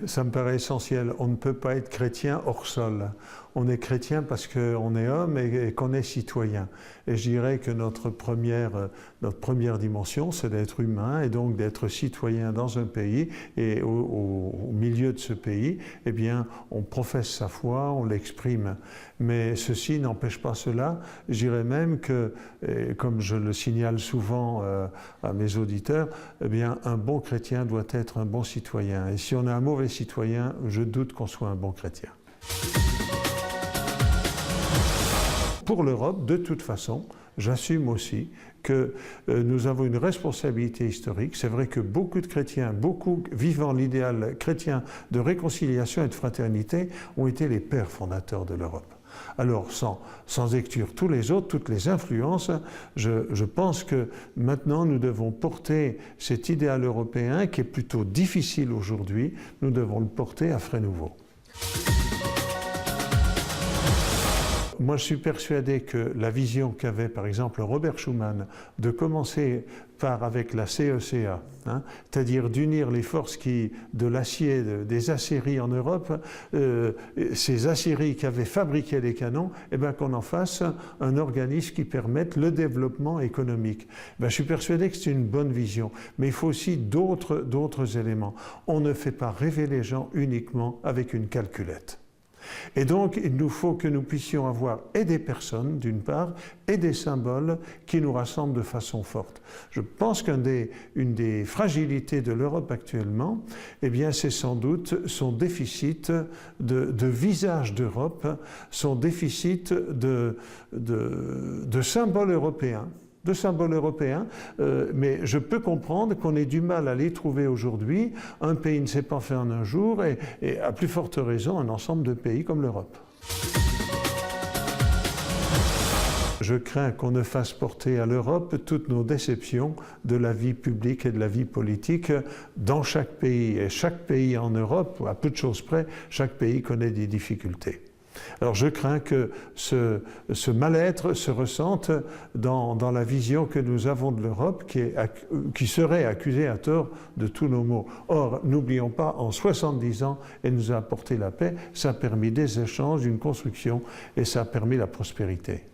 Ça me paraît essentiel. On ne peut pas être chrétien hors sol. On est chrétien parce qu'on est homme et qu'on est citoyen. Et je dirais que notre première dimension, c'est d'être humain et donc d'être citoyen dans un pays. Et au milieu de ce pays, eh bien, on professe sa foi, on l'exprime. Mais ceci n'empêche pas cela. Je dirais même que, comme je le signale souvent à mes auditeurs, eh bien, un bon chrétien doit être un bon citoyen. Et si on est un mauvais citoyen, je doute qu'on soit un bon chrétien. Pour l'Europe, de toute façon, j'assume aussi que nous avons une responsabilité historique. C'est vrai que beaucoup de chrétiens, beaucoup vivant l'idéal chrétien de réconciliation et de fraternité, ont été les pères fondateurs de l'Europe. Alors, sans exclure tous les autres, toutes les influences, je pense que maintenant nous devons porter cet idéal européen qui est plutôt difficile aujourd'hui, nous devons le porter à frais nouveaux. Moi, je suis persuadé que la vision qu'avait, par exemple, Robert Schuman de commencer avec la CECA, c'est-à-dire d'unir les forces de l'acier, des aciéries en Europe, ces aciéries qui avaient fabriqué les canons, eh bien, qu'on en fasse un organisme qui permette le développement économique. Je suis persuadé que c'est une bonne vision, mais il faut aussi d'autres éléments. On ne fait pas rêver les gens uniquement avec une calculette. Et donc, il nous faut que nous puissions avoir et des personnes, d'une part, et des symboles qui nous rassemblent de façon forte. Je pense qu'une des fragilités de l'Europe actuellement, eh bien, c'est sans doute son déficit de visage d'Europe, son déficit de symboles européens. Mais je peux comprendre qu'on ait du mal à les trouver aujourd'hui. Un pays ne s'est pas fait en un jour et à plus forte raison un ensemble de pays comme l'Europe. Je crains qu'on ne fasse porter à l'Europe toutes nos déceptions de la vie publique et de la vie politique dans chaque pays. Et chaque pays en Europe, à peu de choses près, chaque pays connaît des difficultés. Alors je crains que ce mal-être se ressente dans la vision que nous avons de l'Europe qui serait accusée à tort de tous nos maux. Or, n'oublions pas, en 70 ans, elle nous a apporté la paix, ça a permis des échanges, une construction et ça a permis la prospérité.